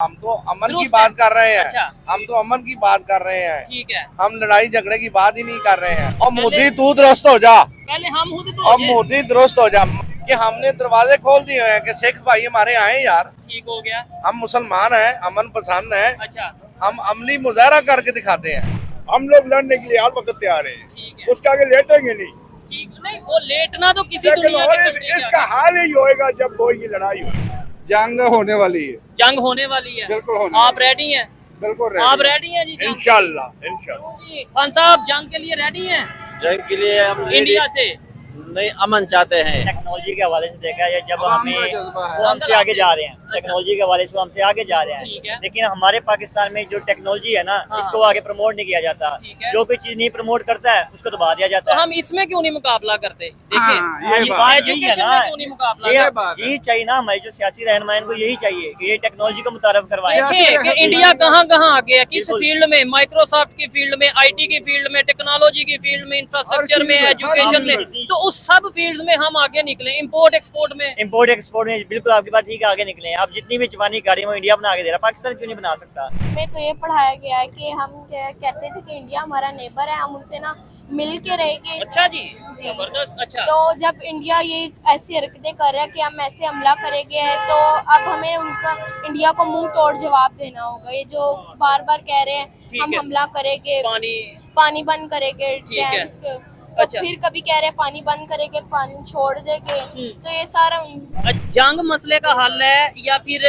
हम तो अमन की बात कर रहे हैं। अच्छा। हम तो अमन की बात कर रहे हैं। ठीक है, हम लड़ाई झगड़े की बात ही नहीं कर रहे हैं। और पहले- मोदी तू दुरुस्त हो जा, पहले हम खुद तो और हो जाए। मोदी दुरुस्त हो जा कि हमने दरवाजे खोल दिए हैं कि सिख भाई हमारे आए यार। ठीक हो गया। हम मुसलमान हैं, अमन पसंद है, अच्छा, हम अमली मुजाहरा करके दिखाते हैं। हम लोग लड़ने के लिए हर वक्त तैयार हैं। ठीक है, उसके आगे लेटेंगे नहीं। ठीक नहीं, वो लेटना तो किसी लेकिन दुनिया और के country के इसका आगे। हाल ही होएगा जब होगी लड़ाई होगी। जंग होने वाली है, जंग होने वाली है, बिल्कुल होने आप रेडी हैं? बिल्कुल आप रेडी हैं जी? जंग? इंशाल्लाह इंशाल्लाह। जी, खान साहब जंग के लिए रेडी हैं? जंग के लिए हम इंडिया से नहीं अमन चाहते हैं। टेक्नोलॉजी के हवाले से देखा है जब हमें जज्बा है। वो हमसे आगे जा रहे हैं, टेक्नोलॉजी के हवाले से वो हमसे आगे जा रहे ठीक हैं, है। लेकिन हमारे पाकिस्तान में जो टेक्नोलॉजी है ना हाँ। इसको आगे प्रमोट नहीं किया जाता। ठीक है। जो कोई चीज नहीं प्रमोट करता है उसको दबा दिया तो जाता है। हम इसमें क्यों नहीं मुकाबला करते? देखिए, हाँ, ये ये बात बात है। यही है एजुकेशन ना, में क्यों नहीं मुकाबला ये करते? बात है। यही चाहिए ना हमारे जो सियासी रहनुमा इनको यही चाहिए कि ये टेक्नोलॉजी को मुतारफ करवाएं। देखिए कि सियासी इंडिया कहाँ कहाँ आगे है, किस बिल्कुल। फील्ड में, माइक्रोसॉफ्ट की फील्ड में, आईटी की फील्ड में, टेक्नोलॉजी की फील्ड में, इंफ्रास्ट्रक्चर में, चीज़ में, हर एजुकेशन में, चीज़ में। तो उस सब फील्ड में हम आगे निकले। इंपोर्ट एक्सपोर्ट में इम्पोर्ट एक्सपोर्ट में बिल्कुल आपकी बात ठीक है, आगे निकले हैं। आप जितनी भी जापानी गाड़ी वो इंडिया बना के दे रहा है, पाकिस्तान क्यों नहीं बना सकता? में तो ये पढ़ाया गया है कि हम कहते थे कि इंडिया हमारा नेबर है, हम उनसे ना मिल के रहेंगे। अच्छा जी, जी। जबरदस्त। अच्छा, तो जब इंडिया ये ऐसी हरकतें कर रहा है कि हम ऐसे हमला करेंगे, तो अब हमें उनका इंडिया को मुंह तोड़ जवाब देना होगा। ये जो बार बार कह रहे हैं ठीक हम है। हमला करेंगे, पानी। पानी बंद करेंगे ठीक है। डैम्स के, तो अच्छा। फिर कभी कह रहे हैं पानी बंद करेंगे, पानी छोड़ देंगे। तो ये सारा जंग मसले का हल है या फिर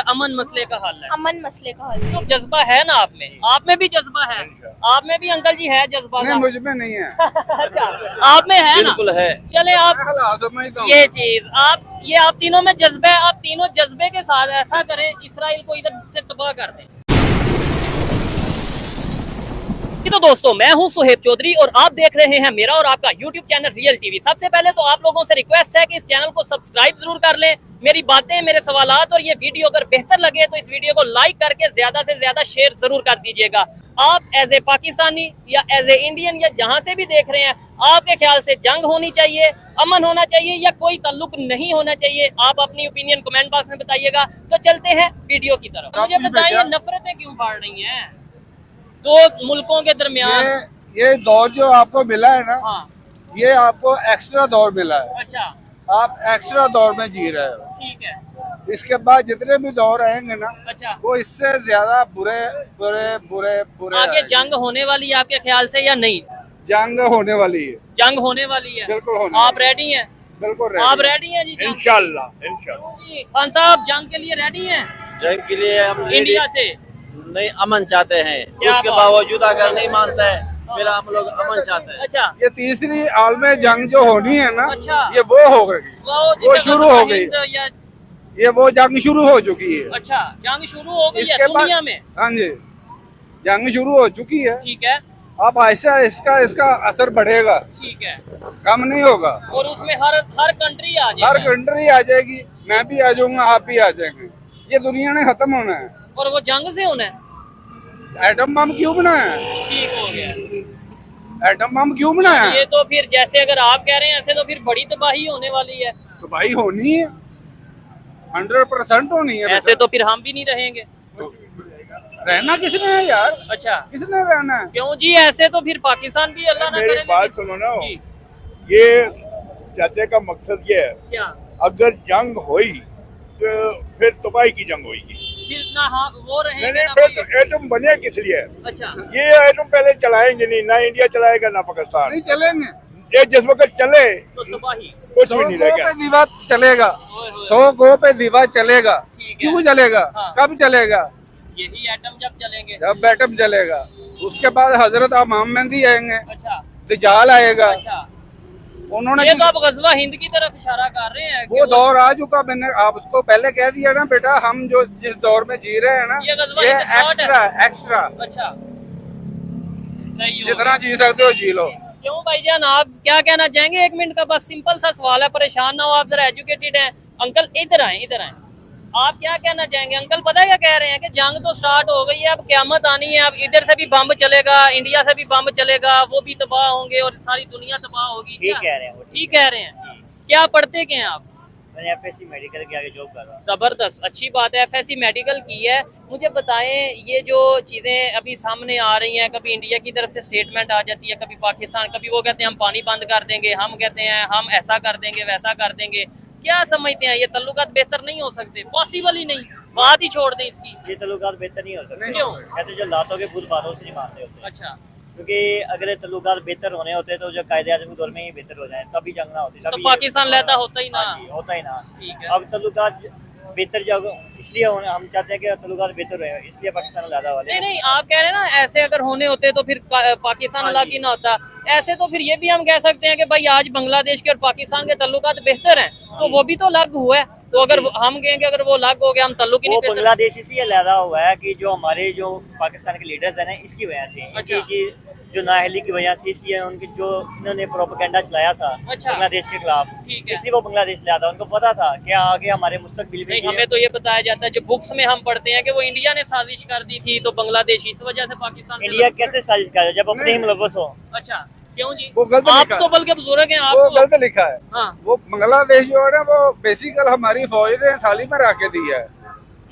अमन मसले का हल है? अमन मसले का हल है। तो जज्बा है ना आप में भी जज्बा है, आप में भी अंकल जी है जज्बा नहीं, का? मुझ में नहीं है। अच्छा, आप में है ना? बिल्कुल है। चले आप मैं हालात समझता हूँ। ये चीज आप तीनों में जज्बा है, आप तीनों जज्बे के साथ ऐसा करें इसराइल को इधर से तबाह कर दें। तो दोस्तों, मैं हूं सुहेब चौधरी और आप देख रहे हैं मेरा और आपका YouTube चैनल रियल टीवी। सबसे पहले तो आप लोगों से रिक्वेस्ट है कि इस चैनल को सब्सक्राइब जरूर कर लें। मेरी बातें, मेरे सवालात और ये वीडियो अगर बेहतर लगे तो इस वीडियो को लाइक करके ज्यादा से ज्यादा शेयर जरूर कर दीजिएगा। आप एज ए पाकिस्तानी या एज ए इंडियन या जहां से भी देख रहे हैं, आपके ख्याल से जंग होनी चाहिए, अमन होना चाहिए या कोई ताल्लुक नहीं होना चाहिए? आप अपनी ओपिनियन कमेंट बॉक्स में बताइएगा। तो चलते हैं वीडियो की तरफ। मुझे बताइए, नफरतें क्यों बढ़ रही हैं दो मुल्कों के दरमियान? ये दौर जो आपको मिला है ना, हाँ, ये आपको एक्स्ट्रा दौर मिला है। अच्छा, आप एक्स्ट्रा दौर में जी रहे हो। ठीक है। इसके बाद जितने भी दौर आएंगे ना, अच्छा, वो इससे ज्यादा बुरे बुरे बुरे बुरे आगे आएंगे। जंग होने वाली है आपके ख्याल से या नहीं? जंग होने वाली है, जंग होने वाली है, बिल्कुल होने आप वाली रेडी हैं? है। बिल्कुल आप ready। रेडी हैं जी? जंग? इंशाल्लाह इंशाल्लाह। जी, खान साहब जंग के लिए रेडी हैं? जंग के लिए हम इंडिया से नहीं अमन चाहते हैं। क्या उसके बात? बावजूद अगर नहीं मानता है फिर हम लोग अमन चाहते हैं। अच्छा, ये तीसरी आलमी जंग जो होनी है ना, अच्छा। ये वो हो गई, वो वो शुरू हो गई। हिंद या- ये वो जंग शुरू हो चुकी है। अच्छा, जंग शुरू हो गई है इसके बाद दुनिया में? हाँ जी, जंग शुरू हो चुकी है। ठीक है, अब ऐसा इसका असर बढ़ेगा, ठीक है। कम नहीं होगा। और उसमें हर कंट्री आ हर जाएगी कंट्री आ जाएगी, मैं भी आ जाऊंगा, आप भी आ जाएंगे। ये दुनिया ने खत्म होना है। और वो जंग से होना है। एटम बम क्यों बनाया है? ठीक हो गया। एटम बम क्यों बनाया ये है? तो फिर जैसे अगर आप कह रहे हैं ऐसे तो फिर बड़ी तबाही होने वाली है। तो भाई होनी है, 100% होनी है। ऐसे तो फिर हम भी नहीं रहेंगे। तो रहना किसने है यार? अच्छा, किसने रहना है? क्यों जी? ऐसे तो फिर पाकिस्तान भी अल्लाह ना मेरी करे। बात लेकिन- सुनो ना, जी, ये चाचे का मकसद ये है, क्या अगर जंग हुई तो फिर तबाही की जंग होगी। फिर ना हाँ वो नहीं रहेंगे नहीं, ना फिर कोई- तो एटम बने किस लिए? अच्छा, ये एटम पहले चलाएंगे नहीं, ना इंडिया चलाएगा ना पाकिस्तान। नहीं चलेंगे। ये जिस वक्त चले तो तबाही। कुछ 100 भी नहीं गो रहेगा। पे दीवा चलेगा, ओए होए, 100 गो पे दीवा चलेगा। ठीक है। क्यों चलेगा? हाँ। कब चलेगा? यही एटम जब चलेंगे। जब एटम चलेगा। उसके बाद हजरत इमाम मेहदी आएंगे, अच्छा, दज्जाल आएगा। अच्छा। उन्होंने ये तो आप गजवा हिंद की तरफ इशारा कर रहे हैं कि वो दौर आ चुका। मैंने आपको पहले कह दिया ना बेटा, हम जो जिस दौर में जी रहे हैं ना, ये गजवा ये हिंद शॉर्ट है। एक्स्ट्रा अच्छा, सही हो जितना गया। जी सकते हो जी लो। क्यों भाईजान, आप क्या कहना चाहेंगे? 1 मिनट का बस सिंपल सा सवाल है, परेशान ना हो आप, जरा एजुकेटेड हैं। अंकल इधर आए, इधर आए। आप क्या कहना चाहेंगे? अंकल पता है क्या कह रहे हैं कि जंग तो स्टार्ट हो गई है, अब क्यामत आनी है, अब इधर से भी बम चलेगा, इंडिया से भी बम चलेगा, वो भी तबाह होंगे और सारी दुनिया तबाह होगी। ठीक क्या? कह रहे हैं वो। ठीक कह रहे हैं। क्या पढ़ते क्या हैं आप? मैंने FSC मेडिकल के आगे जॉब कर रहा हूँ। जबरदस्त, अच्छी बात है, FSC मेडिकल की है। मुझे बताएं, ये जो चीजें अभी सामने आ रही हैं, कभी इंडिया की तरफ से स्टेटमेंट आ जाती है, कभी पाकिस्तान, कभी वो कहते हैं हम पानी बंद कर देंगे, हम कहते हैं हम ऐसा कर देंगे वैसा कर देंगे, क्या समझते हैं ये तल्लुकात बेहतर नहीं हो सकते? पॉसिबल ही नहीं, बात ही छोड़ दें इसकी। ये तल्लुकात बेहतर नहीं हो सकते। क्यों? कहते जो लातों के भूत बातों से नहीं मानते होते। अच्छा, क्योंकि अगर तल्लुकात बेहतर होने होते तो जो कायदे आज़म के दौर में ही बेहतर हो जाए, तभी जंग ना होती। तो पाकिस्तान लेता होता ही ना। हाँ जी, होता ही ना। ठीक है। अब तल्लुकात बेहतर जब इसलिए हम चाहते हैं कि तल्लुकात बेहतर रहे, इसलिए पाकिस्तान लादा वाले। नहीं नहीं, आप कह रहे हैं ना ऐसे अगर होने होते तो फिर पाकिस्तान अलग ही ना होता। ऐसे तो फिर ये भी हम कह सकते हैं कि भाई आज बांग्लादेश के और पाकिस्तान के तल्लुकात बेहतर हैं, तो वो भी तो अलग हुआ है। तो अगर हम कहेंगे अगर वो अलग हो गया, हम तल्लुक ही वो नहीं बांग्लादेश इसलिए लादा हुआ है कि जो हमारे जो पाकिस्तान के लीडर्स हैं ना, इसकी वजह से, अच्छा। इनकी जो नाअहली की वजह से, इसलिए उनकी जो इन्होंने प्रोपेगेंडा चलाया था अच्छा। बांग्लादेश के खिलाफ, ठीक है। इसलिए वो बांग्लादेश लाया था। उनको पता था कि आगे हमारे मुस्तकबिल में नहीं, हमें तो ये बताया जाता है, जो बुक्स में हम पढ़ते हैं कि वो इंडिया ने साजिश कर दी थी, तो बांग्लादेश इस वजह से पाकिस्तान से इंडिया कैसे साजिश कर जब अपने ही मुलव्वस हो। अच्छा, क्यों जी? वो गलत आप लिखा तो बल्कि बुजुर्ग हैं, वो आप गलत लिखा है। हाँ, वो बांग्लादेश जो है ना, वो बेसिकल हमारी फौज ने थाली में रख के दी है।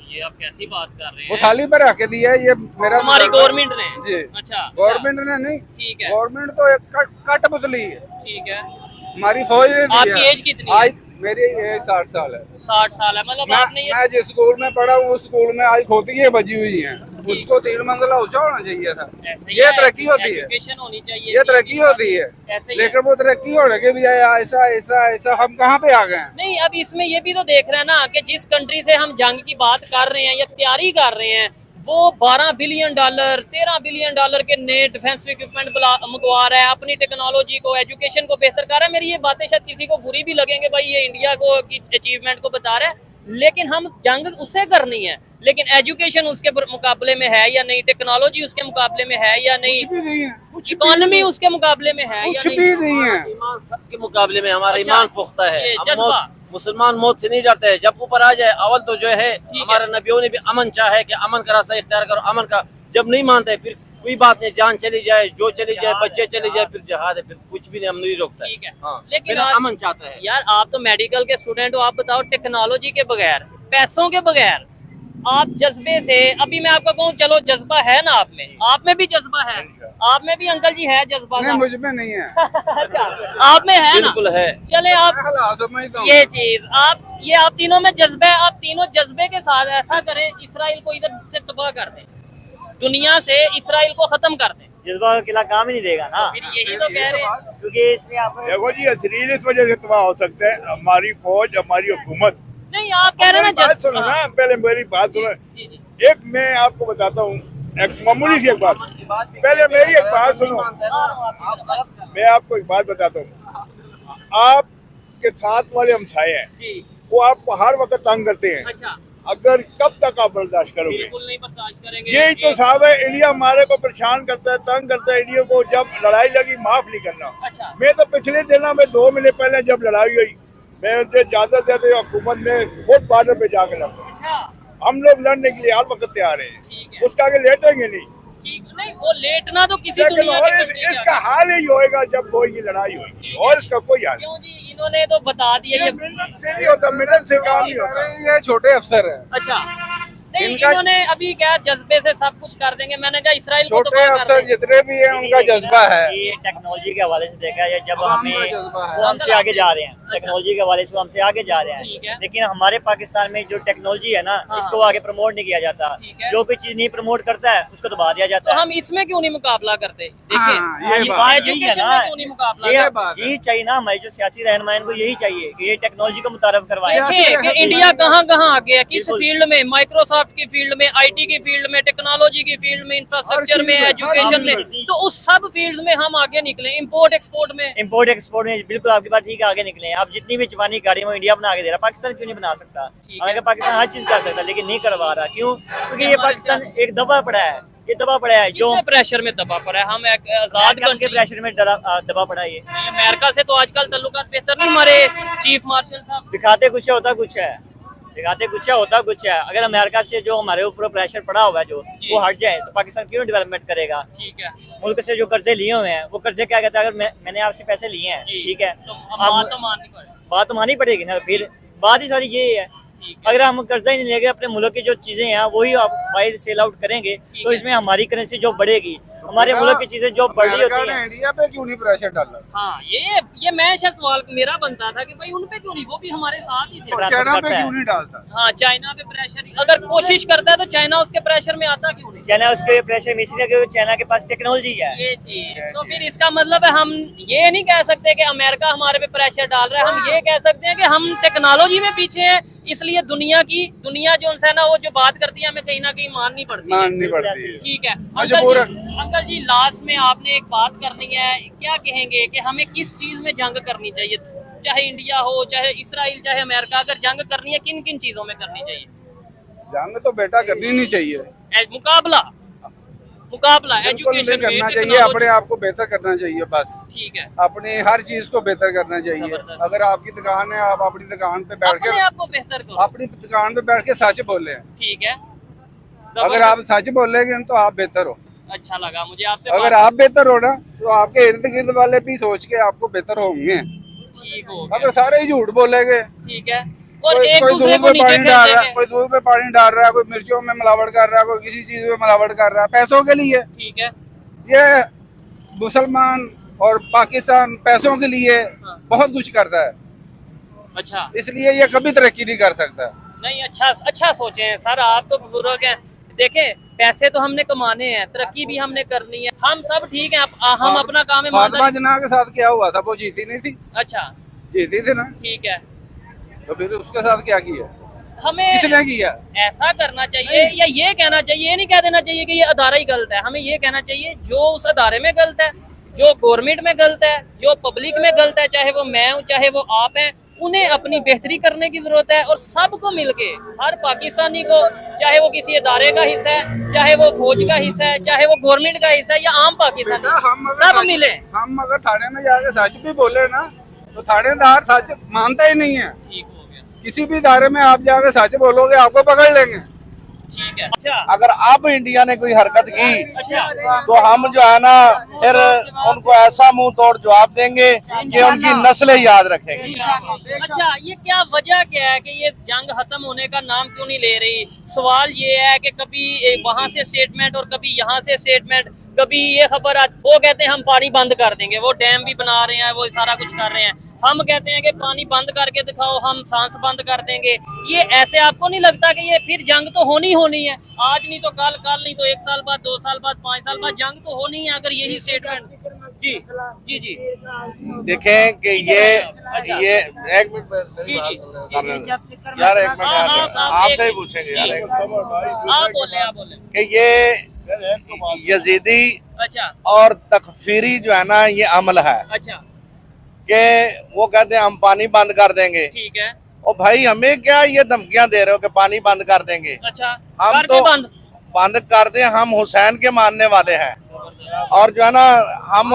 ये आप कैसी बात कर रहे वो हैं? थाली में रख के दी है, ये मेरा हमारी गवर्नमेंट ने? जी, अच्छा, गवर्नमेंट ने नहीं, ठीक है, गवर्नमेंट तो एक कठपुतली है, ठीक है। हमारी फौज ने दी आपकी है। एज कितनी है? आज मेरी एज 60 साल है। 60 साल है, मतलब आपने ये मैं जिस स्कूल में पढ़ा हूँ, उस स्कूल में आज खोतियाँ बजी हुई हैं, उसको 3 मंजिला ऊंचा होना चाहिए था। ऐसे ही ये है, तरक्की होती है, एजुकेशन होनी चाहिए, ये तरक्की होती है। ऐसे ही लेकिन वो तरक्की होने के भी ऐसा ऐसा ऐसा हम कहाँ पे आ गए हैं? नहीं, अब इसमें ये भी तो देख रहे हैं ना कि जिस कंट्री से हम जंग की बात कर रहे हैं या तैयारी कर रहे हैं, वो $12 बिलियन 13 बिलियन डॉलर के नए डिफेंस इक्विपमेंट मंगवा रहा है, अपनी टेक्नोलॉजी को, एजुकेशन को बेहतर कर रहा है। मेरी ये बातें शायद किसी को बुरी भी लगेंगे, भाई ये इंडिया को की अचीवमेंट को बता रहा है, लेकिन हम जंग उससे करनी है, लेकिन एजुकेशन उसके मुकाबले में है या नहीं, टेक्नोलॉजी उसके मुकाबले में है या नहीं, कुछ भी नहीं है, कुछ भी इकोनॉमी उसके मुकाबले में है या कुछ नहीं। भी नहीं है। ईमान सबके मुकाबले में हमारा अच्छा, ईमान पुख्ता है। ये हम जज्बा। मुसलमान मौत से नहीं डरते हैं। जब ऊपर आ जाए अवल तो जो है हमारे नबियों ने भी अमन चाहे कि अमन का रास्ता इख्तियार करो, अमन का। जब नहीं मानते फिर कोई बात नहीं, जान चली जाए, जो चली जाए, बच्चे चले जाए, फिर जहाद है, फिर कुछ भी नहीं, हम नहीं रोकता। ठीक है, हाँ, लेकिन मेरा आप- अमन चाहता है। यार आप तो मेडिकल के स्टूडेंट हो, आप बताओ टेक्नोलॉजी के बगैर, पैसों के बगैर, आप जज्बे से, अभी मैं आपको कहूँ चलो जज्बा है ना आप में भी जज्बा है, आप में भी अंकल जी है जज्बा नहीं, का? मुझ में नहीं है। अच्छा, आप में है ना? बिल्कुल है। चले आप मैं हालात समझता हूँ। ये चीज आप तीनों में जज्बा है, आप तीनों जज्बे के साथ ऐसा करें, इसराइल को इधर से तबाह कर दें, दुनिया से इसराइल को खत्म कर दें। जज्बा का किला काम ही नहीं देगा ना, फिर यही तो कह रहे हैं। क्योंकि इसलिए आप देखो जी, इसराइल इस वजह से तबाह हो सकता है, हमारी फौज, हमारी हुकूमत। नहीं, आप कह रहे हैं ना बात सुनो ना, पहले मेरी बात सुनो। जी, जी। एक मैं आपको बताता हूँ, एक मामूली सी एक बात, पहले मेरी एक बात सुनो। मैं आपको एक बात बताता हूँ, आपके साथ वाले हमसाए हैं, जी, वो आपको हर वक्त तंग करते हैं। अच्छा, अगर कब तक आप बर्दाश्त करोगे? बिल्कुल नहीं बर्दाश्त करेंगे। यही तो साहब है, इंडिया हमारे को परेशान करता है, तंग करता है। इंडिया को जब लड़ाई लगी माफ नहीं करना। अच्छा, मैं तो पिछले दिनों में 2 महीने पहले जब लड़ाई हुई, मैं उनसे इजाजत देते हुकूमत ने खुद बॉर्डर पे जाकर लड़ा। अच्छा, हम लोग लड़ने के लिए हर वक्त तैयार हैं, ठीक है, उसका आगे लेटेंगे नहीं। ठीक, नहीं वो लेटना तो किसी लेकिन दुनिया और के country के इसका आगे। हाल ही होएगा जब होगी लड़ाई होगी, और इसका कोई हाल क्यों जी, इन्होंने तो बता दिया नहीं। ये। मिन्नत से नहीं होता, मिन्नत से काम नहीं होता। ये छोटे अफसर हैं, अच्छा, नहीं इनका- इन्होंने अभी क्या जज्बे से सब कुछ कर देंगे, मैंने कहा इसराइल को छोटे तबाह कर अफसर देंगे। जितने भी हैं उनका जज्बा है। ये टेक्नोलॉजी के हवाले से देखा है, जब आवाम हमें का जज्बा है। वो हमसे आगे जा रहे हैं, टेक्नोलॉजी के हवाले से वो हमसे आगे जा रहे ठीक हैं, है। लेकिन हमारे पाकिस्तान में जो टेक्नोलॉजी है ना, हाँ। इसको आगे प्रमोट नहीं किया जाता। ठीक है। जो भी चीज नहीं प्रमोट करता है उसको दबा दिया तो जाता है। हम इसमें क्यों नहीं मुकाबला करते? हाँ, देखिए, ये बात है। यही है एजुकेशन ना, में क्यों नहीं मुकाबला ये करते? बात है। यही चाहिए ना, हमारे जो सियासी रहनुमाइन को यही चाहिए कि ये टेक्नोलॉजी को मुतारफ करवाएं। देखिए सियासी कि इंडिया कहाँ कहाँ आगे है, किस बिल्कुल। फील्ड में, माइक्रोसॉफ्ट की फील्ड में, आईटी की फील्ड में, टेक्नोलॉजी की फील्ड में, इंफ्रास्ट्रक्चर में, चीज़ में, एजुकेशन हर में, चीज़ में। तो उस सब फील्ड में हम आगे निकले, इंपोर्ट एक्सपोर्ट में। इम्पोर्ट एक्सपोर्ट में बिल्कुल आपकी बात ठीक है, आगे निकले हैं। आप जितनी भी जापानी गाड़ी में इंडिया बना के दे रहा है, पाकिस्तान क्यों नहीं बना सकता? ठीक है। हालांकि पाकिस्तान हर चीज कर सकता है, लेकिन नहीं करवा रहा। क्यों? क्योंकि ये हमारे पाकिस्तान एक दबा पड़ा है, ये दबा पड़ा है जो किससे प्रेशर में दबा पड़ा है? हम एक आजाद अमेरिका के कंट्री, प्रेशर में दबा पड़ा है। ये अमेरिका से तो आजकल ताल्लुकात बेहतर नहीं हमारे चीफ मार्शल साहब। दिखाते कुछ है, होता कुछ है, दिखाते कुछ है, होता कुछ है। अगर अमेरिका से जो हमारे ऊपर प्रेशर पड़ा हुआ है, जो जी। वो हट जाए तो पाकिस्तान क्यों डेवलपमेंट करेगा? ठीक है मुल्क से जो कर्जे लिए हुए हैं, वो कर्जे क्या कहता है, अगर मैंने आपसे पैसे लिए हैं, जी, ठीक है, तो अब बात तो माननी पड़ेगी। बात तो माननी पड़ेगी ना। फिर बात ही सारी ये है। अगर हम कर्जा ही नहीं लेंगे, अपने मुल्क की जो चीजें हैं वही आप बाहर सेल आउट करेंगे तो इसमें हमारी करेंसी जो बढ़ेगी, हमारे मुल्क की चीजें जो बढ़ रही होती हैं। इंडिया पे क्यों नहीं प्रेशर डाला? हाँ, ये मैं शायद सवाल मेरा बनता था कि भाई उन पे क्यों नहीं, वो भी हमारे साथ ही थे। चाइना पे क्यों नहीं डालता? हाँ, चाइना पे प्रेशर अगर कोशिश करता है तो चाइना उसके प्रेशर में आता क्यों नहीं? चाइना उसके प्रेशर में इसलिए क्योंकि चाइना के पास टेक्नोलॉजी है। ये चीज तो फिर इसका मतलब है हम ये नहीं कह सकते कि अमेरिका हमारे पे प्रेशर डाल रहा है, हम ये कह सकते हैं कि हम टेक्नोलॉजी में पीछे हैं, इसलिए दुनिया जो है ना वो जो बात करती है हमें कहीं ना कहीं माननी पड़ती है। ठीक है अंकल जी लास्ट में आपने एक बात करनी है, क्या कहेंगे कि हमें किस चीज में जंग करनी चाहिए, चाहे इंडिया हो चाहे इसराइल चाहे अमेरिका, अगर जंग करनी है किन किन चीजों में करनी चाहिए? जंग तो बेटा करनी नहीं चाहिए, मुकाबला बिल्कुल एजुकेशन नहीं करना चाहिए, अपने आप को बेहतर करना चाहिए बस। ठीक है, अपनी हर चीज को बेहतर करना चाहिए। अगर आपकी दुकान है, आप अपनी दुकान पे बैठ अपने के आप को बेहतर करो, अपनी दुकान पे बैठ के सच बोले। ठीक है, अगर आप सच बोलेंगे तो आप बेहतर हो। अच्छा लगा मुझे आपसे अगर आप बेहतर हो ना तो आपके इर्द गिर्द वाले भी सोच के आपको बेहतर होंगे। ठीक हो अगर सारे ही झूठ बोलेंगे, ठीक है, और कोई एक दूध दूसरे को में नीचे पानी डाल रहा है, खींचेंगे। कोई दूध में पानी डाल रहा है, कोई मिर्चों में मिलावट कर रहा है, कोई किसी चीज में मिलावट कर रहा है पैसों के लिए। ठीक है, ये मुसलमान और पाकिस्तान पैसों के लिए बहुत कुछ करता है, अच्छा इसलिए ये कभी तरक्की नहीं कर सकता। नहीं, अच्छा सोचे हैं सर, आप तो बुजुर्ग हैं। देखें पैसे तो हमने कमाने हैं, तरक्की भी हमने करनी है, हम सब ठीक है, हम अपना काम फातिमा ईमानदारी। जना के साथ क्या हुआ था? वो जीती नहीं थी? अच्छा जीती थी ना, ठीक है, तो फिर उसके साथ क्या किया? हमें किसने किया? ऐसा करना चाहिए या ये कहना चाहिए, ये नहीं कह देना चाहिए कि ये अदारा ही गलत है, हमें ये कहना चाहिए जो उस अदारे में गलत है, जो गवर्नमेंट में गलत है, जो पब्लिक में गलत है, चाहे वो मैं हूँ चाहे वो आप हैं, उन्हें अपनी बेहतरी करने की जरूरत है। और सबको मिलके, हर पाकिस्तानी को, चाहे वो किसी अदारे का हिस्सा है, चाहे वो फौज का हिस्सा है, चाहे वो गवर्नमेंट का हिस्सा है या आम पाकिस्तानी, सब मिले। हम अगर थाने में जाके सच भी बोले ना तो थानेदार सच मानता ही नहीं है। ठीक हो गया, किसी भी इदारे में आप जाके सच बोलोगे आपको पकड़ लेंगे। ठीक है। अच्छा अगर अब इंडिया ने कोई हरकत की अच्छा, तो हम जो है ना फिर उनको ऐसा मुंह तोड़ जवाब देंगे कि उनकी नस्लें याद रखेंगी। अच्छा, ये क्या वजह क्या है कि ये जंग खत्म होने का नाम क्यों नहीं ले रही? सवाल ये है कि कभी वहां से स्टेटमेंट और कभी यहाँ से स्टेटमेंट, कभी ये खबर वो कहते हैं हम पानी बंद कर देंगे, वो डैम भी बना रहे हैं, वो सारा कुछ कर रहे हैं, हम कहते हैं कि पानी बंद करके दिखाओ, हम सांस बंद कर देंगे। ये ऐसे आपको नहीं लगता कि ये फिर जंग तो होनी है, आज नहीं तो कल, कल नहीं तो 1 साल बाद, 2 साल बाद, 5 साल बाद जंग तो होनी है अगर यही स्टेटमेंट। जी जी जी देखें कि ये एक मिनट जी यार, एक मिनट आपसे ही पूछेंगे यार, आप बोले कि ये यजीदी अच्छा और तकफीरी जो है ना ये अमल है अच्छा, कि वो कहते हैं हम पानी बंद कर देंगे। ठीक है, और भाई हमें क्या ये धमकियां दे रहे हो कि पानी बंद कर देंगे? अच्छा हम करके तो बंद कर दें, हम हुसैन के मानने वाले हैं और जो है ना हम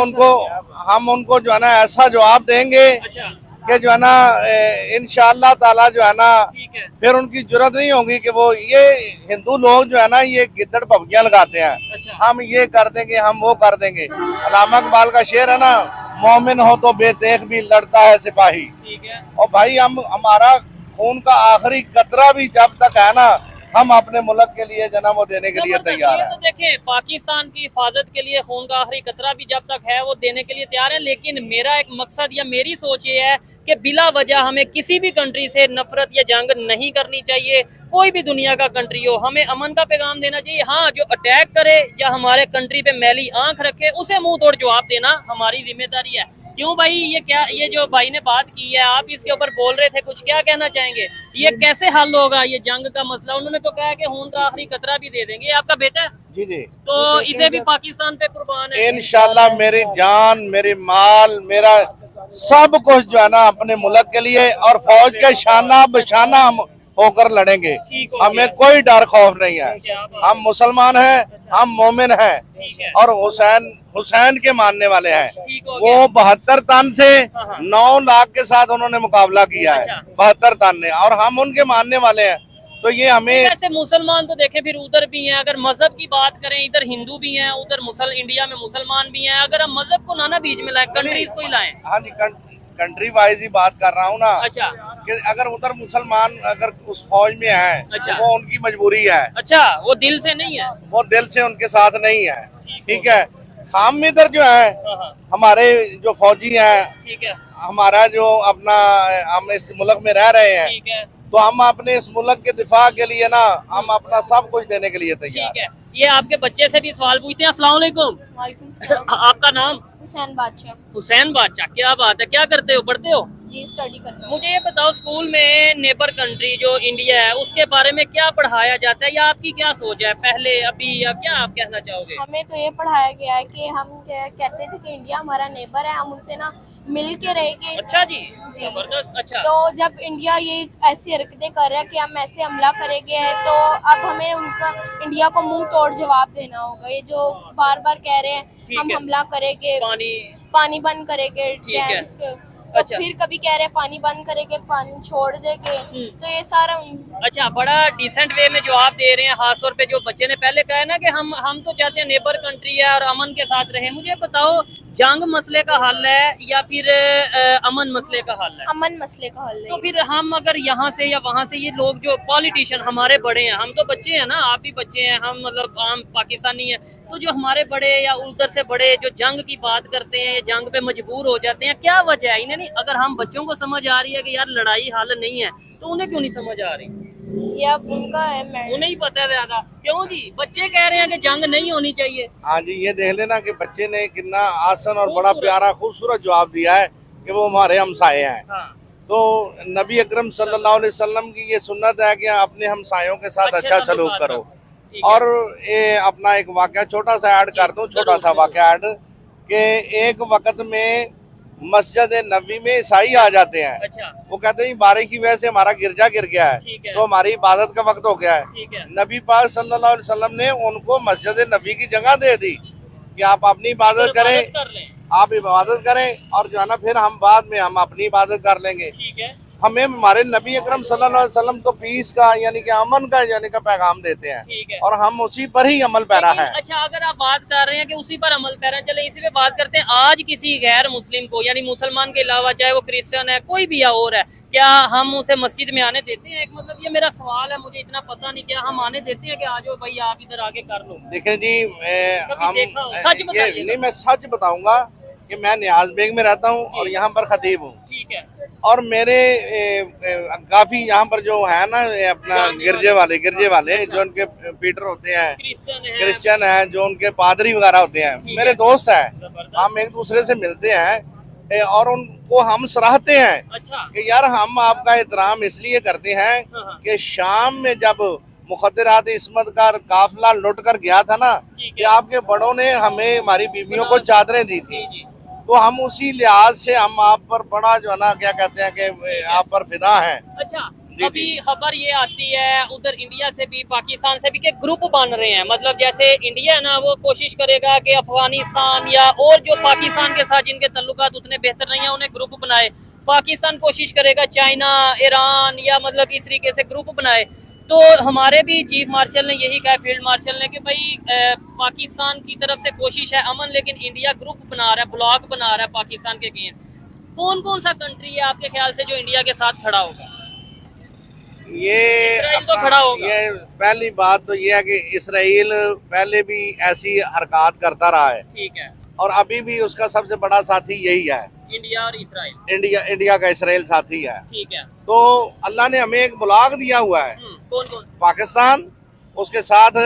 उनको जो है ना ऐसा जवाब देंगे अच्छा, कि जो है ना इंशाअल्लाह ताला जो है ना ठीक है, फिर उनकी जरूरत नहीं होगी कि वो ये हिंदू लोग जो है ना ये गिद्दड़ पबकियां लगाते हैं, अच्छा हम ये कर देंगे, हम वो कर देंगे। अल्लामा इकबाल का शेर है ना, मोमिन हो तो बेतेख भी लड़ता है सिपाही। ठीक है, और भाई हमारा खून का आखिरी कतरा भी जब तक है ना हम अपने मुल्क के लिए जन्म वो देने के लिए तैयार ये है। तो देखें पाकिस्तान की हिफाजत के लिए खून का आखिरी कतरा भी जब तक है वो देने के लिए तैयार है, लेकिन मेरा एक मकसद या मेरी सोच ये है कि बिला वजह हमें किसी भी कंट्री से नफरत या जंग नहीं करनी चाहिए। कोई भी दुनिया का कंट्री हो, हमें अमन का पैगाम देना चाहिए। हाँ, जो अटैक करे या हमारे कंट्री पे मैली आंख रखे उसे मुंह तोड़ जवाब देना हमारी जिम्मेदारी है। क्यों भाई, ये जो भाई ने बात की है, आप इसके ऊपर बोल रहे थे, कुछ क्या कहना चाहेंगे? ये कैसे हल होगा ये जंग का मसला? उन्होंने तो कहा कि खून का आखिरी कतरा भी दे देंगे। आपका बेटा जी जी, तो इसे भी पाकिस्तान पे कुर्बान है। इंशाल्लाह मेरी जान, मेरी माल, मेरा सब कुछ जो है ना अपने मुल्क के लिए और फौज के शाना बशाना हम होकर लड़ेंगे। हमें कोई डर खौफ नहीं है। हम मुसलमान हैं, हम मोमिन हैं और हुसैन के मानने वाले हैं। वो 72 तन थे, 9 लाख के साथ उन्होंने मुकाबला किया है, 72 तन ने, और हम उनके मानने वाले हैं। तो ये हमें ऐसे मुसलमान तो देखे फिर उधर भी हैं, अगर मजहब की बात करें इधर हिंदू भी हैं, उधर इंडिया में मुसलमान भी हैं। अगर हम मजहब को ना बीच में लाए, कंट्रीज को ही लाएं। हाँ जी, कंट्री वाइज ही बात कर रहा हूँ ना। अच्छा कि अगर उधर मुसलमान अगर उस फौज में है अच्छा। वो उनकी मजबूरी है, अच्छा, वो दिल से नहीं है। वो दिल से उनके साथ नहीं है। ठीक है, हम इधर जो है हमारे जो फौजी हैं, ठीक है, हमारा जो अपना हम इस मुल्क में रह रहे हैं, ठीक है, तो हम अपने इस मुल्क के दिफा के लिए ना हम अपना सब कुछ देने के लिए तैयार ठीक है। ये आपके बच्चे से भी सवाल पूछते हैं। अस्सलाम वालेकुम, वालेकुम सलाम। आपका नाम? हुसैन बादशाह। हुसैन बादशाह। क्या बात है, क्या करते हो, पढ़ते हो? जी स्टडी करता हूँ। मुझे ये बताओ, स्कूल में नेबर कंट्री जो इंडिया है उसके बारे में क्या पढ़ाया जाता है, या आपकी क्या सोच है पहले, अभी, या क्या आप कहना चाहोगे? हमें तो ये पढ़ाया गया है कि हम कहते थे कि इंडिया हमारा नेबर है, हम उनसे ना मिल के रहेंगे। अच्छा जी, जी। जबरदस्त। अच्छा, तो जब इंडिया ये ऐसी हरकतें कर रहा है कि हम ऐसे हमला करेंगे, तो अब हमें उनका इंडिया को मुंह तोड़ जवाब देना होगा। ये जो बार बार कह रहे हैं ठीक हम है। हमला करेंगे, पानी बंद करेंगे ठीक है। डैम्स पे, तो अच्छा। फिर कभी कह रहे हैं पानी बंद करेंगे, पानी छोड़ देंगे। तो ये सारा अच्छा, बड़ा डिसेंट वे में जवाब दे रहे हैं। खास तौर पे जो बच्चे ने पहले कहा है ना कि हम तो चाहते हैं नेबर कंट्री है और अमन के साथ रहे। मुझे बताओ, जंग मसले का हल है या फिर अमन मसले का हल है? अमन मसले का हल तो है। फिर हम अगर यहाँ से या वहाँ से, ये लोग जो पॉलिटिशियन हमारे बड़े हैं, हम तो बच्चे हैं ना, आप भी बच्चे हैं, हम मतलब आम पाकिस्तानी हैं, तो जो हमारे बड़े या उधर से बड़े जो जंग की बात करते हैं, जंग पे मजबूर हो जाते हैं, क्या वजह है? इन्हें नहीं, अगर हम बच्चों को समझ आ रही है कि यार लड़ाई हल नहीं है, तो उन्हें क्यों नहीं समझ आ रही? ये अब उनका है, मैं उन्हें ही पता है ज्यादा। क्यों जी, बच्चे कह रहे हैं कि जंग नहीं होनी चाहिए। हाँ जी, ये देख लेना कि बच्चे ने कितना आसान और बड़ा प्यारा खूबसूरत जवाब दिया है कि वो हमारे हमसाये हैं। हाँ, तो नबी अकरम सल्लल्लाहु अलैहि वसल्लम की ये सुन्नत है कि अपने हमसायों के साथ अच्छा सलूक करो। ठीक है। और ये अपना एक वाक़या छोटा सा ऐड कर दूं, छोटा सा वाक़या ऐड, कि एक वक्त में मस्जिद नबी में ईसाई आ जाते हैं। अच्छा, वो कहते हैं बारिश की वजह से हमारा गिरजा गिर गया है, ठीक है। तो हमारी इबादत का वक्त हो गया है। ठीक है। नबी पाक सल्लल्लाहु अलैहि वसल्लम ने उनको मस्जिद नबी की जगह दे दी कि आप अपनी इबादत करें, कर लें। आप इबादत करें, और जो है ना फिर हम बाद में हम अपनी इबादत कर लेंगे। ठीक है। हमें हमारे नबी अकरम सल्लल्लाहु अलैहि वसल्लम तो पीस का यानी कि अमन का यानी का पैगाम देते हैं, ठीक है। और हम उसी पर ही अमल पैरा लेकिन है। अच्छा, अगर आप बात कर रहे हैं कि उसी पर अमल पैरा, चले इसी पे बात करते हैं। आज किसी गैर मुस्लिम को, यानी मुसलमान के अलावा, चाहे वो क्रिश्चियन है, कोई भी और है, क्या हम उसे मस्जिद में आने देते हैं? एक मतलब ये मेरा सवाल है, मुझे इतना पता नहीं, क्या हम आने देते हैं कि आ जाओ भाई आप इधर आके कर लो? देखें जी, हम देखा हो? सच बताइएगा। नहीं, मैं सच बताऊंगा कि मैं नियाज बेग में रहता हूँ और यहाँ पर खतीब हूँ, ठीक है। और मेरे काफी यहाँ पर जो है ना अपना गिरजे वाले अच्छा। जो उनके पीटर होते हैं, क्रिश्चियन है। हैं, जो उनके पादरी वगैरह होते हैं, ठीक मेरे है। दोस्त हैं, जबरदस्त। हम एक दूसरे से मिलते हैं और उनको हम सराहते हैं अच्छा। कि यार हम आपका एहतराम इसलिए करते हैं हाँ। कि शाम में जब मुखदरात इस्मत का काफिला लुट कर गया था ना, ठीक कि है। आपके बड़ों ने हमें हमारी बीवियों को चादरें दी थी, जी, जी। तो हम उसी लिहाज से हम आप पर बड़ा जो है ना क्या कहते हैं कि आप पर फिदा हैं। अच्छा, जी, अभी खबर ये आती है उधर इंडिया से भी, पाकिस्तान से भी, के ग्रुप बन रहे हैं। मतलब जैसे इंडिया है ना, वो कोशिश करेगा कि अफगानिस्तान या और जो पाकिस्तान के साथ जिनके तल्लुकात उतने बेहतर नहीं है उन्हें ग्रुप बनाए। पाकिस्तान कोशिश करेगा चाइना, ईरान या मतलब इस तरीके से ग्रुप बनाए। तो हमारे भी चीफ मार्शल ने यही कहा, फील्ड मार्शल ने, कि भाई पाकिस्तान की तरफ से कोशिश है अमन, लेकिन इंडिया ग्रुप बना रहा है, ब्लॉक बना रहा है पाकिस्तान के अगेंस्ट। कौन कौन सा कंट्री है आपके ख्याल से जो इंडिया के साथ खड़ा होगा? ये इसराइल तो खड़ा होगा। ये पहली बात तो ये है कि इसराइल पहले भी ऐसी हरकत करता रहा है, ठीक है। और अभी भी उसका सबसे बड़ा साथी यही है, इंडिया और इसराइल। इंडिया का इसराइल साथी है। ठीक है। तो अल्लाह ने हमें एक ब्लॉक दिया हुआ है, कौन कौन? पाकिस्तान, उसके साथ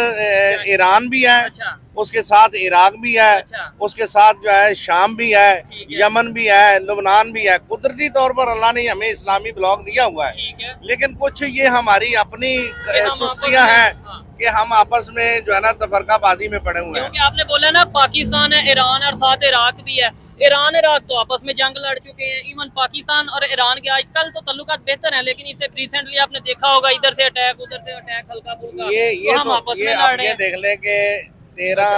ईरान भी है, अच्छा। उसके साथ इराक भी है, अच्छा। उसके साथ जो है शाम भी है, ठीक है। यमन भी है, लुबनान भी है। कुदरती तौर पर अल्लाह ने हमें इस्लामी ब्लॉक दिया हुआ है, ठीक है। लेकिन कुछ ये हमारी अपनी कि हम आपस सुस्तियां में- हैं हाँ। कि हम आपस में जो है ना तफरकाबाजी में पड़े हुए हैं। क्योंकि आपने बोला ना पाकिस्तान है, ईरान है और साथ इराक भी है। ईरान इराक तो आपस में जंग लड़ चुके हैं। इवन पाकिस्तान और ईरान के आजकल तो तल्लुकात बेहतर हैं, लेकिन इससे रिसेंटली आपने देखा होगा इधर से अटैक, उधर से अटैक, हल्का फुल्का। ये तो हम आपस में लड़ आप रहे ये हैं। देख लें कि 13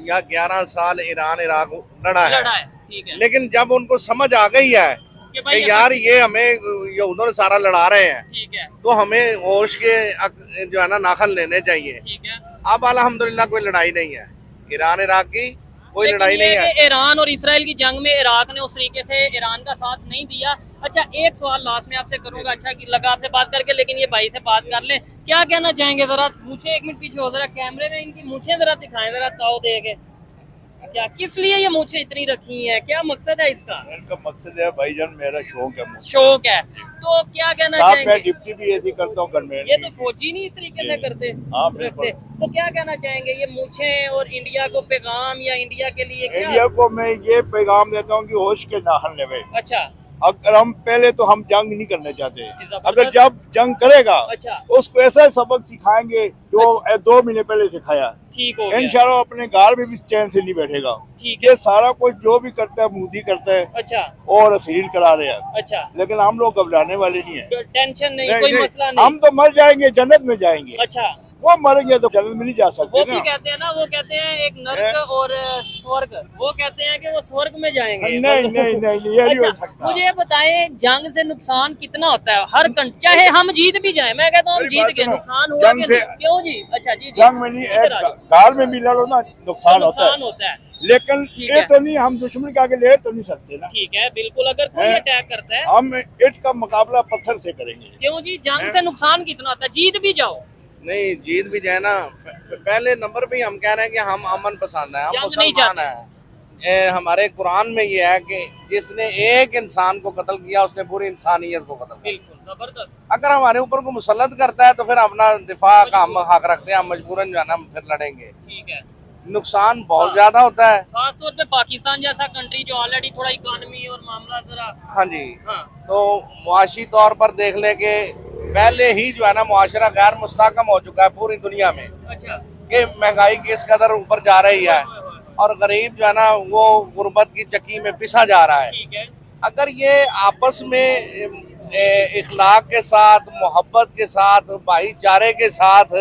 या 11 साल ईरान इराक लड़ा लड़ा है, है, ठीक है। लेकिन जब उनको समझ आ गई है कि भाई कि यार ये हमें ये उधर सारा लड़ा रहे हैं, ठीक है, तो हमें होश के जो है ना नाखन लेने चाहिए। ठीक है। अब अल्हम्दुलिल्लाह कोई लड़ाई नहीं है ईरान इराक की, कोई लेकिन लड़ाई ये नहीं है। कि ईरान और इसराइल की जंग में इराक ने उस तरीके से ईरान का साथ नहीं दिया। अच्छा, एक सवाल लास्ट में आपसे करूंगा, अच्छा कि लगा आपसे बात करके, लेकिन ये भाई से बात कर लें, क्या कहना चाहेंगे? जरा मूछें एक मिनट पीछे हो, जरा कैमरे में इनकी मूछें जरा दिखाएं, जरा ताव दे के। क्या, किस लिए ये मूछें इतनी रखी हैं, क्या मकसद है इसका? इनका मकसद है भाईजान, मेरा शौक है मुझे। शौक है, तो क्या कहना साथ चाहेंगे? मैं डिप्टी भी ऐसी करता हूँ घर में। ये तो फौजी नहीं इस तरीके से करते हाँ, बिल्कुल। रखते, तो क्या कहना चाहेंगे ये मूछें और इंडिया को पैगाम, या इंडिया के लिए क्या? इंडिया को मैं ये पैगाम देता हूँ कि होश के ना हरने में। अच्छा, अगर हम पहले तो हम जंग नहीं करना चाहते, जबरदस्त। अगर जब जंग करेगा अच्छा, उसको ऐसा सबक सिखाएंगे जो 2 महीने पहले सिखाया। ठीक हो गया, इंशाल्लाह अपने घर में भी चैन से नहीं बैठेगा। ठीक है। ये सारा कुछ जो भी करता है मोदी करता है अच्छा और असील करा रहे हैं, अच्छा, लेकिन हम लोग घबराने वाले नहीं है। टेंशन नहीं, नहीं, कोई नहीं, मसला नहीं। हम तो मर जाएंगे, जन्नत में जाएंगे। अच्छा, वो मरेंगे तो जन्नत में नहीं जा सकते वो भी ना। कहते हैं ना, वो कहते हैं एक नर्क और स्वर्ग, वो कहते हैं कि वो स्वर्ग में जाएंगे। नहीं नहीं नहीं नहीं, ये नहीं हो अच्छा, सकता। मुझे ये बताएं, जंग से नुकसान कितना होता है हर चाहे हम जीत भी जाएं, मैं कहता हूँ हम मेरी जीत बात गए, सुनो, नुकसान हुआ जंग कि से- नहीं? क्यों जी? अच्छा जी जी, जंग में नहीं, इधर आ जाओ। गाल में भी लड़ो ना नुकसान होता नुकसान है, होता है, लेकिन ठीक ये है। तो नहीं, हम दुश्मन के आगे ले तो नहीं सकते ना। ठीक है, बिल्कुल, अगर कोई हैं? अटैक करता है। हम ईंट का मुकाबला पत्थर से करेंगे। क्यों जी? जंग हैं? से नुकसान कितना होता है? जीत भी जाओ, नहीं, जीत भी जाए ना, पहले नंबर पे हम कह रहे हैं कि हम अमन पसंद है, हम जंग नहीं मुसलमान चाहते। हैं। हमारे कुरान में ये है कि जिसने एक इंसान को कत्ल किया उसने पूरी इंसानियत को कत्ल किया। बिल्कुल जबरदस्त। अगर हमारे ऊपर को मुसल्लत करता है तो फिर अपना दिफा का हम हक रखते हैं, हम मजबूरन जो है ना हम फिर लड़ेंगे। ठीक है, नुकसान बहुत ज्यादा होता है। खास तौर पे पाकिस्तान जैसा कंट्री जो ऑलरेडी थोड़ा इकोनॉमी और मामला जरा, हाँ जी, हाँ तो मुआशी तौर पर देख ले कि पहले ही जो है ना मुआशरा गैर मुस्तहकम हो चुका है पूरी दुनिया में, अच्छा, कि महंगाई किस कदर ऊपर जा रही है और गरीब जो है ना वो गुर्बत की चक्की में पिसा जा रहा है। ठीक है, अगर ये आपस में इखलाक के साथ, मोहब्बत के साथ, भाईचारे के साथ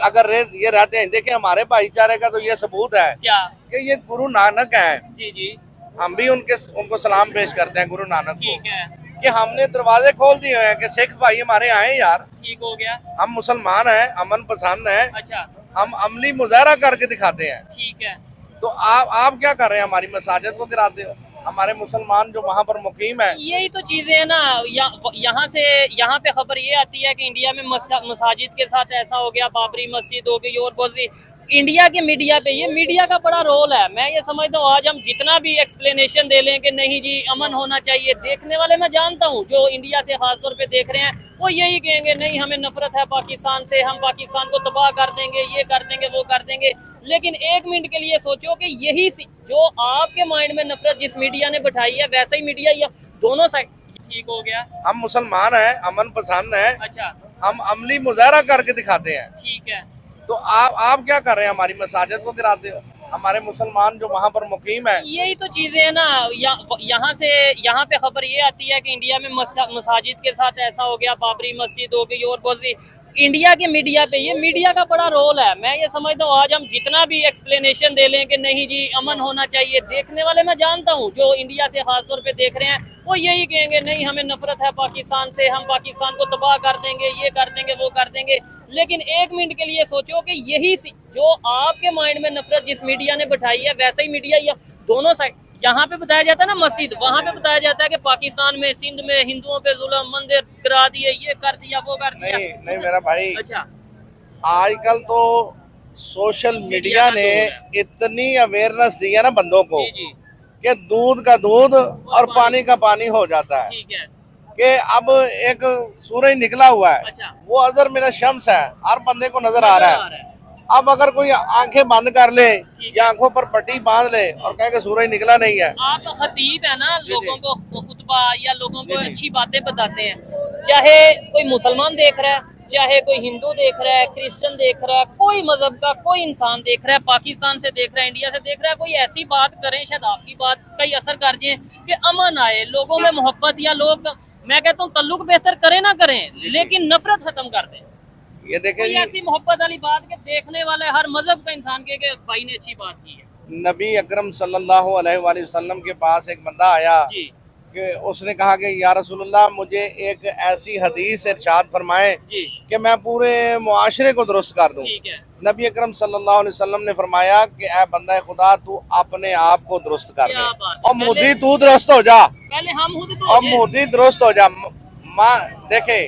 अगर ये रहते हैं, देखिए हमारे भाईचारे का तो ये सबूत है क्या? कि ये गुरु नानक है, जी जी, हम भी उनको सलाम पेश करते हैं गुरु नानक को, ठीक है, कि हमने दरवाजे खोल दिए हैं कि सिख भाई हमारे आए यार, ठीक हो गया, हम मुसलमान हैं, अमन पसंद हैं, अच्छा, हम अमली मुजाहरा करके दिखाते हैं। ठीक है, तो आप क्या कर रहे हैं? हमारी मसाजिद को गिराते हो। हमारे मुसलमान जो वहाँ पर मुकीम है, यही तो चीजें है ना। यहाँ पे खबर ये आती है कि इंडिया में मसाजिद के साथ ऐसा हो गया, बाबरी मस्जिद हो गई और बहुत सी इंडिया के मीडिया पे, ये मीडिया का बड़ा रोल है। मैं ये समझता हूँ आज हम जितना भी एक्सप्लेनेशन दे लें कि नहीं जी अमन होना चाहिए, देखने वाले मैं जानता हूँ जो इंडिया से खास तौर पे देख रहे हैं वो यही कहेंगे नहीं हमें नफरत है पाकिस्तान से, हम पाकिस्तान को तबाह कर देंगे, ये कर देंगे, वो कर देंगे। लेकिन एक मिनट के लिए सोचो कि यही जो आपके माइंड में नफरत जिस मीडिया ने बैठाई है, वैसे ही मीडिया या दोनों साइड। ठीक हो गया, हम मुसलमान हैं, अमन पसंद हैं, अच्छा, हम अमली मुजाहरा करके दिखाते हैं। ठीक है, तो आप क्या कर रहे हैं? हमारी मसाजिद को गिराते हो। हमारे मुसलमान जो वहाँ पर मुकीम है, यही तो चीजें है ना। यहाँ पे खबर ये आती है कि इंडिया में मसाजिद के साथ ऐसा हो गया, बाबरी मस्जिद हो गई और बहुत सी इंडिया के मीडिया पे, ये मीडिया का बड़ा रोल है। मैं ये समझता हूँ आज हम जितना भी एक्सप्लेनेशन दे लें कि नहीं जी अमन होना चाहिए, देखने वाले मैं जानता हूँ जो इंडिया से खास तौर पे देख रहे हैं वो यही कहेंगे नहीं हमें नफरत है पाकिस्तान से, हम पाकिस्तान को तबाह कर देंगे, ये कर देंगे, वो कर देंगे। लेकिन एक मिनट के लिए सोचो कि यही जो आपके माइंड में नफरत जिस मीडिया ने बैठाई है, वैसे ही मीडिया या दोनों साइड। यहाँ पे बताया जाता है ना मस्जिद, वहाँ पे बताया जाता है कि पाकिस्तान में, सिंध में हिंदुओं पे जुल्म, मंदिर गिरा दिए, ये कर दिया, वो कर दिया। नहीं मेरा भाई, अच्छा, आजकल तो सोशल मीडिया ने इतनी अवेयरनेस दी है ना बंदों को जी जी, कि दूध का दूध और पानी का पानी हो जाता है। ठीक है, कि अब एक सूरज निकला हुआ है, अच्छा, वो अजर मेरा शम्स है, हर बंदे को नजर आ रहा है। अब अगर कोई आंखें बंद कर ले या आंखों पर पट्टी बांध ले और कहे कि सूरज निकला नहीं है। आप तो खतीब है ना, लोगों को खुतबा या लोगों को अच्छी बातें बताते हैं, चाहे कोई मुसलमान देख रहा है, चाहे कोई हिंदू देख रहा है, क्रिश्चियन देख रहा है, कोई मजहब का कोई इंसान देख रहा है, पाकिस्तान से देख रहा है, इंडिया से देख रहा है, कोई ऐसी बात करें शायद आपकी बात का ही असर कर जाए कि अमन आए, लोगों में मोहब्बत, या लोग, मैं कहता हूँ तल्लुक बेहतर करें ना करें लेकिन नफरत खत्म कर दें। ये देखें कोई जी, ऐसी मोहब्बत वाली बात के देखने वाले हर मजहब का इंसान के भाई ने अच्छी बात की है। नबी अकरम सल्लल्लाहु अलैहि वसल्लम के पास एक बंदा आया जी, कि उसने कहा कि या रसूलुल्लाह मुझे एक ऐसी हदीस इरशाद फरमाए जी कि मैं पूरे मुआशरे को दुरुस्त कर दूं। ठीक है नबी अकरम सल्लल्लाहु अलैहि वसल्लम ने फरमाया कि ऐ बंदा खुदा तू अपने आप को दुरुस्त कर क्या दे बात है। और मोदी तू दुरुस्त हो जा पहले हम खुद तो और मोदी दुरुस्त हो जा। देखे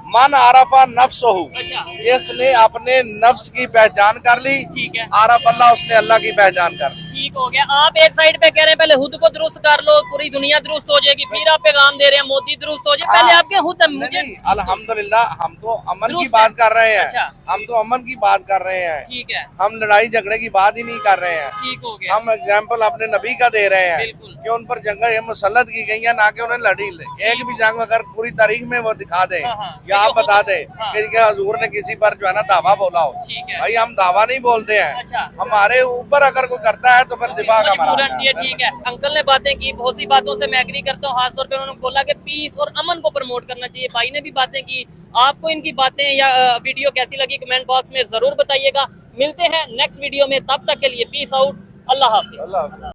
मन आरफा नफ्स हो, अच्छा जिसने अपने नफ्स की पहचान कर ली ठीक है आरफ अल्लाह, उसने अल्लाह की पहचान कर ली। ठीक हो गया। आप एक साइड पे कह रहे हैं पहले खुद को दुरुस्त कर लो पूरी दुनिया दुरुस्त हो जाएगी, फिर आप पैगाम दे रहे हैं मोदी दुरुस्त हो जाए। पहले हाँ। आपके खुद मुझे नहीं, अल्हम्दुलिल्लाह हम तो अमन की दुरुस्त बात है। कर रहे हैं। अच्छा। हम तो अमन की बात कर रहे हैं, ठीक है हम लड़ाई झगड़े की बात ही नहीं कर रहे हैं। ठीक हो गया हम एग्जाम्पल अपने नबी का दे रहे हैं बिल्कुल। कि उन पर जंगें मुसल्लत की गई हैं, ना कि उन्हें लड़ी। एक भी जंग अगर पूरी तारीख में वो दिखा दे हाँ, हाँ। या आप जो बता दे हाँ। कि हजूर ने किसी पर जो है ना दावा बोला हो। ठीक है भाई हम दावा नहीं बोलते हैं, अच्छा। हमारे ऊपर अगर कोई करता है तो फिर दिफा का मजबूरन हमारा। ये ठीक है। अंकल ने बातें की, बहुत सी बातों से मैं एग्री करता हूँ। खासतौर पे उन्होंने बोला कि पीस और अमन को प्रमोट करना चाहिए। भाई ने भी बातें की। आपको इनकी बातें या वीडियो कैसी लगी कमेंट बॉक्स में जरूर बताइएगा। मिलते हैं नेक्स्ट वीडियो में, तब तक के लिए पीस आउट, अल्लाह हाफिज।